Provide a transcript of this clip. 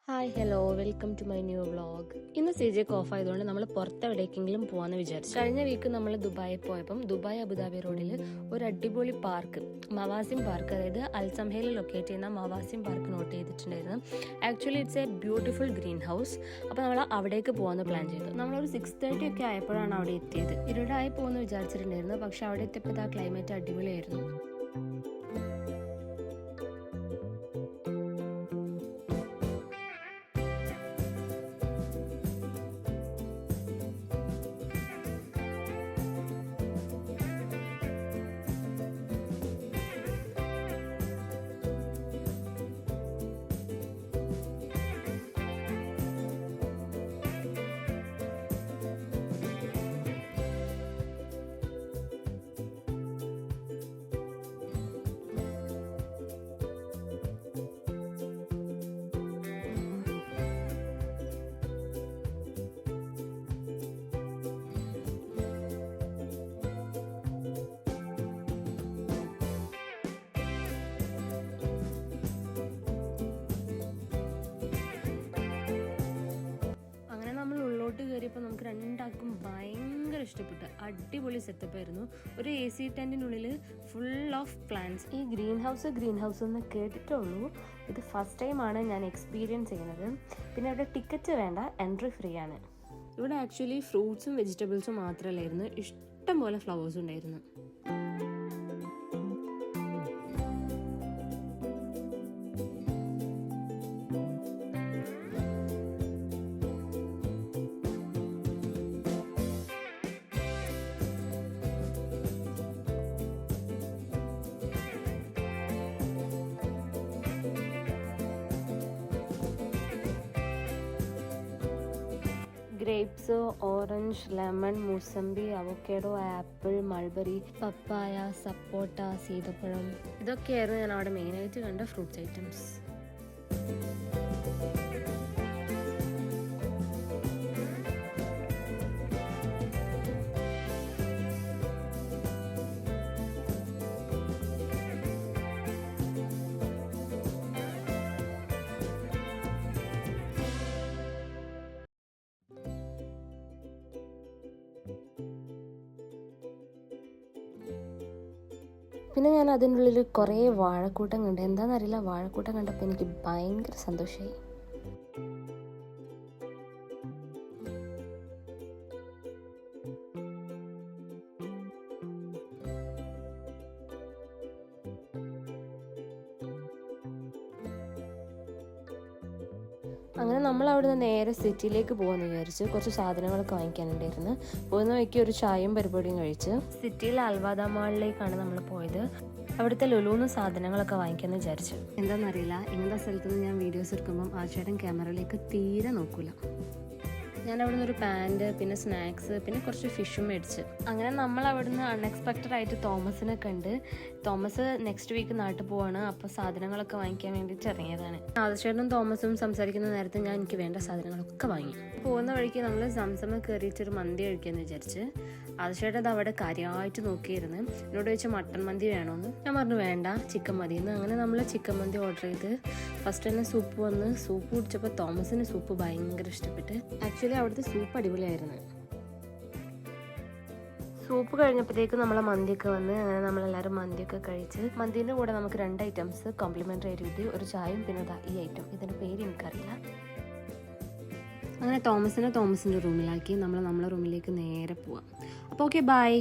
Hi hello welcome to my new vlog. ഇന്ന് CJ off ആയതുകൊണ്ട് നമ്മൾ പുറത്തെവിടേക്കെങ്കിലും പോകാമെന്ന് വിചാരിച്ചു. കഴിഞ്ഞ വീക്ക് നമ്മൾ ദുബായിൽ പോയപ്പം ദുബായ് അബുദാബി റോഡിൽ ഒരു അടിപൊളി പാർക്ക്, മവാസിം പാർക്ക്, അതായത് അൽസംഹയിൽ ലൊക്കേറ്റ് ചെയ്യുന്ന മവാസിം പാർക്ക് നോട്ട് ചെയ്തിട്ടുണ്ടായിരുന്നു. Actually it's A beautiful green house. അപ്പോൾ നമ്മൾ അവിടേക്ക് പോകാമെന്ന് പ്ലാൻ ചെയ്തു. നമ്മളൊരു 6:30 ഒക്കെ ആയപ്പോഴാണ് അവിടെ എത്തിയത്. ഇരുടായി പോകുമെന്ന് വിചാരിച്ചിട്ടുണ്ടായിരുന്നു, പക്ഷെ അവിടെ എത്തിയപ്പോൾ ആ ക്ലൈമറ്റ് അടിപൊളിയായിരുന്നു. ഉള്ളോട്ട് കയറിയപ്പോൾ നമുക്ക് രണ്ടാൾക്കും ഭയങ്കര ഇഷ്ടപ്പെട്ടു. അടിപൊളി സെറ്റപ്പ് ആയിരുന്നു. ഒരു AC ടെൻറ്റിനുള്ളിൽ ഫുൾ ഓഫ് പ്ലാന്റ്സ്. ഈ ഗ്രീൻ ഹൗസ് എന്ന് കേട്ടിട്ടുള്ളൂ. ഇത് ഫസ്റ്റ് ടൈമാണ് ഞാൻ എക്സ്പീരിയൻസ് ചെയ്യുന്നത്. പിന്നെ ഇവിടെ ടിക്കറ്റ് വേണ്ട, എൻട്രി ഫ്രീ ആണ്. ഇവിടെ ആക്ച്വലി ഫ്രൂട്ട്സും വെജിറ്റബിൾസും മാത്രമല്ലായിരുന്നു, ഇഷ്ടം പോലെ ഫ്ലവേഴ്സും ഉണ്ടായിരുന്നു. Grapes, orange, lemon, mosambi, avocado, apple, mulberry, papaya, sapota, സീതപ്പഴം, ഇതൊക്കെയായിരുന്നു ഞാൻ അവിടെ മെയിനായിട്ട് കണ്ട ഫ്രൂട്ട്സ് ഐറ്റംസ്. പിന്നെ ഞാൻ അതിൻ്റെ ഉള്ളിൽ കുറേ വാഴക്കൂട്ടം കണ്ടു. എന്താണെന്നറിയില്ല, വാഴക്കൂട്ടം കണ്ടപ്പോൾ എനിക്ക് ഭയങ്കര സന്തോഷമായി. അങ്ങനെ നമ്മൾ അവിടെ നിന്ന് നേരെ സിറ്റിയിലേക്ക് പോകാമെന്ന് വിചാരിച്ച് കുറച്ച് സാധനങ്ങളൊക്കെ വാങ്ങിക്കാനുണ്ടായിരുന്നു. പോകുന്ന വഴിക്ക് ഒരു ചായയും പരിപാടിയും കഴിച്ച് സിറ്റിയിലെ അൽവാദ മാളിലേക്കാണ് നമ്മൾ പോയത്. അവിടുത്തെ ലുലുന്ന് സാധനങ്ങളൊക്കെ വാങ്ങിക്കാമെന്ന് വിചാരിച്ചു. എന്താണെന്നറിയില്ല, ഇങ്ങനത്തെ സ്ഥലത്തുനിന്ന് ഞാൻ വീഡിയോസ് എടുക്കുമ്പം ആ ചേട്ടൻ ക്യാമറയിലേക്ക് തീരെ നോക്കൂല. ഞാൻ അവിടെ നിന്നൊരു പാൻറ്, പിന്നെ സ്നാക്സ്, പിന്നെ കുറച്ച് ഫിഷും മേടിച്ച്. അങ്ങനെ നമ്മൾ അവിടുന്ന് അൺഎക്സ്പെക്റ്റഡ് ആയിട്ട് തോമസിനെ കണ്ട്. തോമസ് നെക്സ്റ്റ് വീക്ക് നാട്ടിൽ പോവാണ്. അപ്പോൾ സാധനങ്ങളൊക്കെ വാങ്ങിക്കാൻ വേണ്ടിയിട്ട് ഇറങ്ങിയതാണ്. ആദർശേട്ടനും തോമസും സംസാരിക്കുന്ന നേരത്തെ ഞാൻ എനിക്ക് വേണ്ട സാധനങ്ങളൊക്കെ വാങ്ങി. പോകുന്ന വഴിക്ക് നമ്മൾ സംസമ കയറിയിട്ടൊരു മന്തി കഴിക്കാമെന്ന് വിചാരിച്ച്. ആദർശേട്ടൻ അത് അവിടെ കാര്യമായിട്ട് നോക്കിയിരുന്നു. എന്നോട് ചോദിച്ചാൽ മട്ടൻ മന്തി വേണമെന്ന്. ഞാൻ പറഞ്ഞു വേണ്ട, ചിക്കൻ മതിയെന്ന്. അങ്ങനെ നമ്മൾ ചിക്കൻ മന്തി ഓർഡർ ചെയ്ത് ഫസ്റ്റ് തന്നെ സൂപ്പ് വന്ന് സൂപ്പ് കുടിച്ചപ്പോൾ തോമസിന് സൂപ്പ് ഭയങ്കര ഇഷ്ടപ്പെട്ട്. ആക്ച്വലി അവിടുത്തെ സൂപ്പ് അടിപൊളിയായിരുന്നു. സൂപ്പ് കഴിഞ്ഞപ്പോഴത്തേക്ക് നമ്മളെ മന്തിയൊക്കെ വന്ന്. അങ്ങനെ നമ്മളെല്ലാവരും മന്തിയൊക്കെ കഴിച്ച്. മന്തിൻ്റെ കൂടെ നമുക്ക് 2 ഐറ്റംസ് കോംപ്ലിമെൻ്ററി ആയിട്ട് കിട്ടി, ഒരു ചായയും പിന്നെ ഈ ഐറ്റം. ഇതിൻ്റെ പേര് എനിക്കറിയില്ല. അങ്ങനെ തോമസിൻ്റെ റൂമിലാക്കി നമ്മൾ നമ്മളെ റൂമിലേക്ക് നേരെ പോവാം. അപ്പോൾ ഓക്കെ, ബൈ.